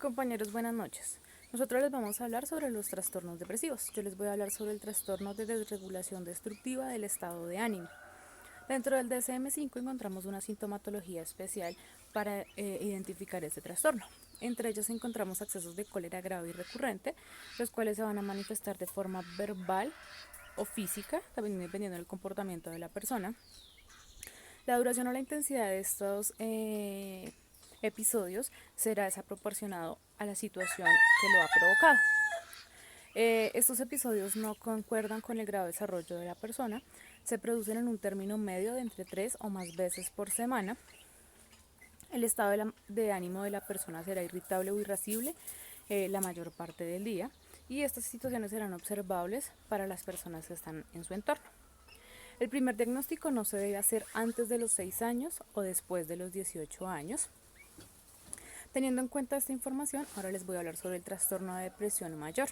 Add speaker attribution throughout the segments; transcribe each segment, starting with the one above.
Speaker 1: Compañeros, buenas noches. Nosotros les vamos a hablar sobre los trastornos depresivos. Yo les voy a hablar sobre el trastorno de desregulación destructiva del estado de ánimo. Dentro del DSM-5 encontramos una sintomatología especial para identificar este trastorno. Entre ellos encontramos accesos de cólera grave y recurrente, los cuales se van a manifestar de forma verbal o física, también dependiendo del comportamiento de la persona. La duración o la intensidad de estos episodios será proporcionado a la situación que lo ha provocado. Estos episodios no concuerdan con el grado de desarrollo de la persona, se producen en un término medio de entre 3 o más veces por semana. El estado de ánimo de la persona será irritable o irascible la mayor parte del día, y estas situaciones serán observables para las personas que están en su entorno. El primer diagnóstico no se debe hacer antes de los 6 años o después de los 18 años. Teniendo en cuenta esta información, ahora les voy a hablar sobre el trastorno de depresión mayor.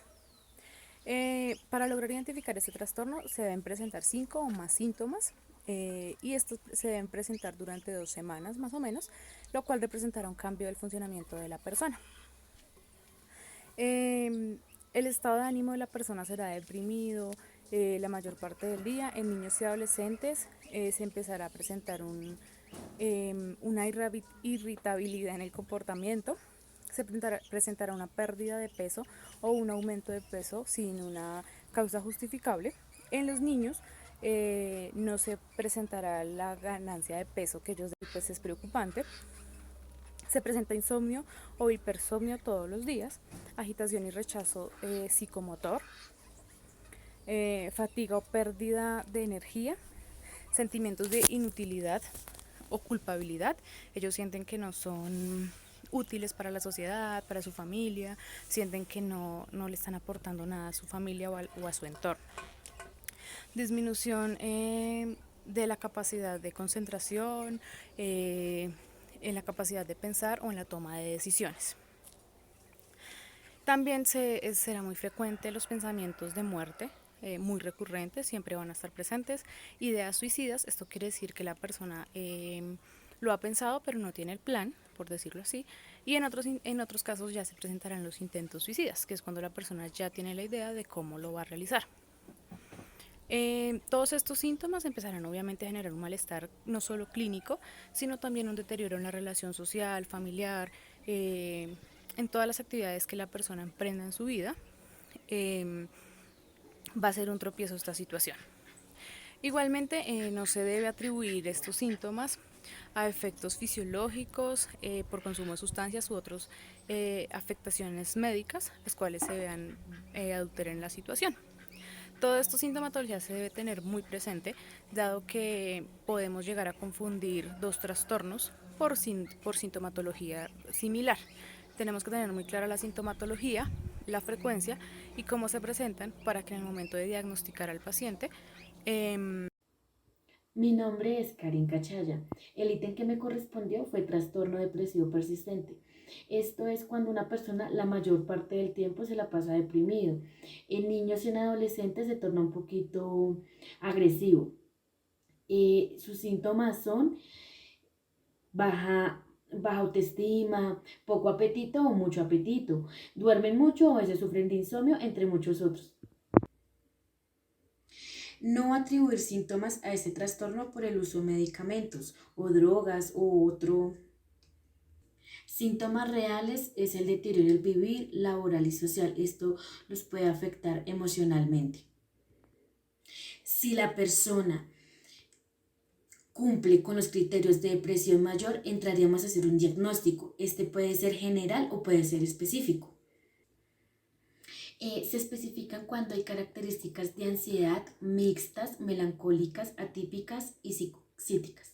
Speaker 1: Para lograr identificar este trastorno se deben presentar 5 o más síntomas y estos se deben presentar durante 2 semanas más o menos, lo cual representará un cambio del funcionamiento de la persona. El estado de ánimo de la persona será deprimido la mayor parte del día. En niños y adolescentes se empezará a presentar una irritabilidad en el comportamiento. Se presentará una pérdida de peso o un aumento de peso sin una causa justificable. En los niños no se presentará la ganancia de peso que ellos pues es preocupante. Se presenta insomnio o hipersomnio todos los días, agitación y rechazo psicomotor, fatiga o pérdida de energía, sentimientos de inutilidad o culpabilidad. Ellos sienten que no son útiles para la sociedad, para su familia, sienten que no le están aportando nada a su familia o a su entorno. Disminución de la capacidad de concentración, en la capacidad de pensar o en la toma de decisiones. También será muy frecuente los pensamientos de muerte, muy recurrentes, siempre van a estar presentes. Ideas suicidas, esto quiere decir que la persona lo ha pensado pero no tiene el plan, por decirlo así, y en otros casos ya se presentarán los intentos suicidas, que es cuando la persona ya tiene la idea de cómo lo va a realizar. Todos estos síntomas empezarán obviamente a generar un malestar no solo clínico, sino también un deterioro en la relación social, familiar, en todas las actividades que la persona emprenda en su vida. Va a ser un tropiezo esta situación. Igualmente, no se debe atribuir estos síntomas a efectos fisiológicos por consumo de sustancias u otras afectaciones médicas, las cuales se vean adulteren la situación. Todo esto sintomatología se debe tener muy presente, dado que podemos llegar a confundir dos trastornos por sintomatología similar. Tenemos que tener muy clara la sintomatología, la frecuencia y cómo se presentan para que en el momento de diagnosticar al paciente
Speaker 2: Mi nombre es Karin Cachaya. El ítem que me correspondió fue trastorno depresivo persistente. Esto es cuando una persona la mayor parte del tiempo se la pasa deprimido. En niños y en adolescentes se torna un poquito agresivo. Sus síntomas son baja, baja autoestima, poco apetito o mucho apetito. Duermen mucho o a veces sufren de insomnio, entre muchos otros. No atribuir síntomas a este trastorno por el uso de medicamentos o drogas u otro. Síntomas reales es el deterioro del vivir laboral y social. Esto los puede afectar emocionalmente. Si la persona cumple con los criterios de depresión mayor, entraríamos a hacer un diagnóstico. Este puede ser general o puede ser específico. Se especifican cuando hay características de ansiedad mixtas, melancólicas, atípicas y psicóticas.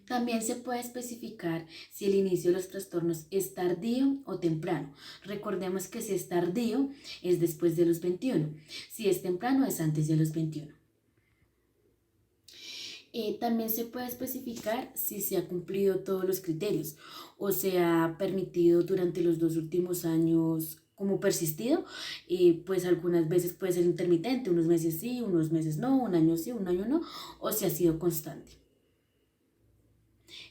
Speaker 2: También se puede especificar si el inicio de los trastornos es tardío o temprano. Recordemos que si es tardío es después de los 21, si es temprano es antes de los 21. También se puede especificar si se ha cumplido todos los criterios o se ha permitido durante los 2 últimos años como persistido, pues algunas veces puede ser intermitente, unos meses sí, unos meses no, un año sí, un año no, o si ha sido constante.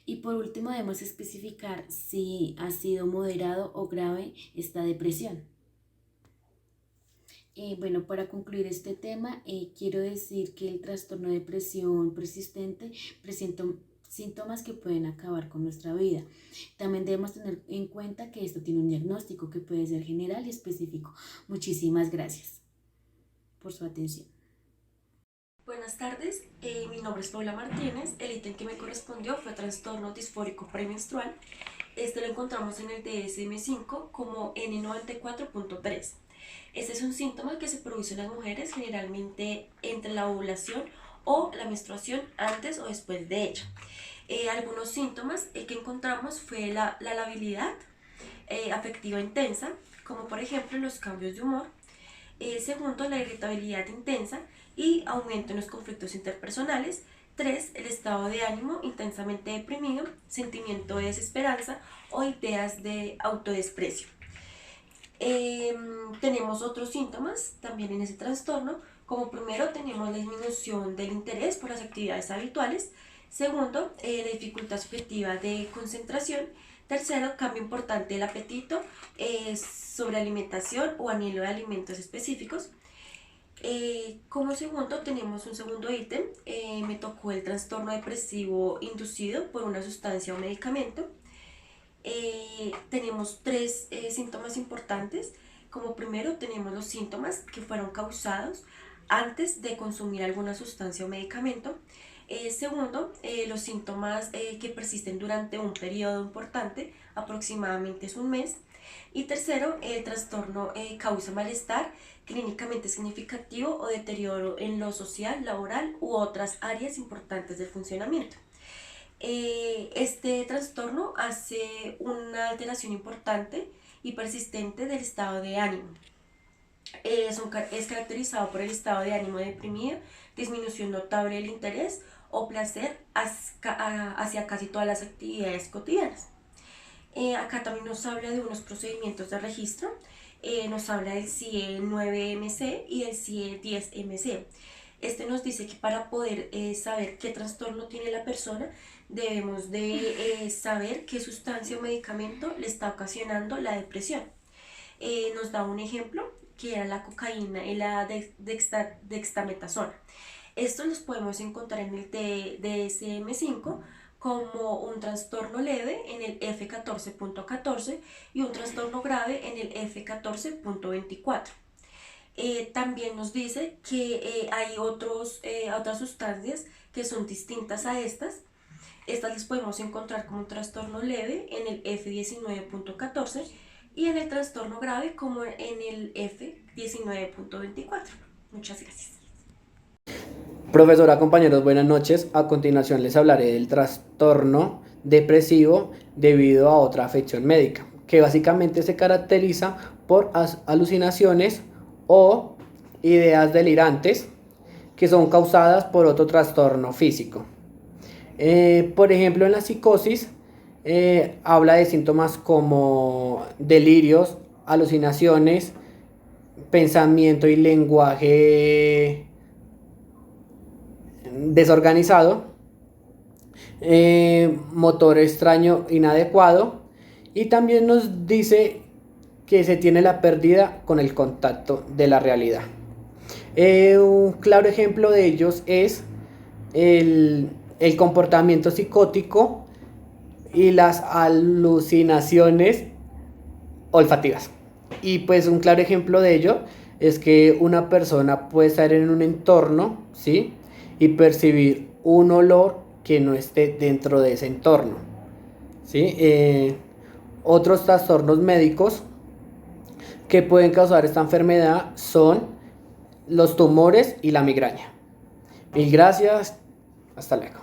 Speaker 2: Y por último debemos especificar si ha sido moderado o grave esta depresión. Bueno, para concluir este tema, quiero decir que el trastorno de depresión persistente presenta síntomas que pueden acabar con nuestra vida. También debemos tener en cuenta que esto tiene un diagnóstico que puede ser general y específico. Muchísimas gracias por su atención.
Speaker 3: Buenas tardes, mi nombre es Paula Martínez. El ítem que me correspondió fue trastorno disfórico premenstrual. Este lo encontramos en el DSM-5 como N94.3. Este es un síntoma que se produce en las mujeres generalmente entre la ovulación o la menstruación, antes o después de ella. Algunos síntomas que encontramos fue la labilidad afectiva intensa, como por ejemplo los cambios de humor. Segundo, la irritabilidad intensa y aumento en los conflictos interpersonales. 3. El estado de ánimo intensamente deprimido, sentimiento de desesperanza o ideas de autodesprecio. Tenemos otros síntomas también en ese trastorno, como primero tenemos la disminución del interés por las actividades habituales. Segundo, la dificultad subjetiva de concentración. Tercero, cambio importante del apetito, sobre alimentación o anhelo de alimentos específicos. Como segundo tenemos un segundo ítem, me tocó el trastorno depresivo inducido por una sustancia o medicamento. Tenemos tres síntomas importantes. Como primero tenemos los síntomas que fueron causados antes de consumir alguna sustancia o medicamento. Segundo, los síntomas que persisten durante un periodo importante, aproximadamente es un mes. Y tercero, el trastorno causa malestar clínicamente significativo o deterioro en lo social, laboral u otras áreas importantes del funcionamiento. Este trastorno hace una alteración importante y persistente del estado de ánimo. Es caracterizado por el estado de ánimo deprimido, disminución notable del interés o placer hacia casi todas las actividades cotidianas. Acá también nos habla de unos procedimientos de registro, nos habla del CIE 9MC y del CIE 10MC. Este nos dice que para poder saber qué trastorno tiene la persona, debemos de saber qué sustancia o medicamento le está ocasionando la depresión. Nos da un ejemplo, que era la cocaína y la dexametasona. Estos los podemos encontrar en el DSM-5 como un trastorno leve en el F14.14 y un trastorno grave en el F14.24. También nos dice que hay otras sustancias que son distintas a estas. Estas las podemos encontrar como un trastorno leve en el F19.14 y en el trastorno grave como en el F19.24. Muchas gracias.
Speaker 4: Profesora, compañeros, buenas noches. A continuación les hablaré del trastorno depresivo debido a otra afección médica, que básicamente se caracteriza por alucinaciones o ideas delirantes que son causadas por otro trastorno físico. Por ejemplo, en la psicosis habla de síntomas como delirios, alucinaciones, pensamiento y lenguaje desorganizado, motor extraño inadecuado, y también nos dice que se tiene la pérdida con el contacto de la realidad. Un claro ejemplo de ellos es el comportamiento psicótico y las alucinaciones olfativas. Y pues un claro ejemplo de ello es que una persona puede estar en un entorno, ¿sí?, y percibir un olor que no esté dentro de ese entorno, ¿sí? Otros trastornos médicos que pueden causar esta enfermedad son los tumores y la migraña. Mil gracias, hasta luego.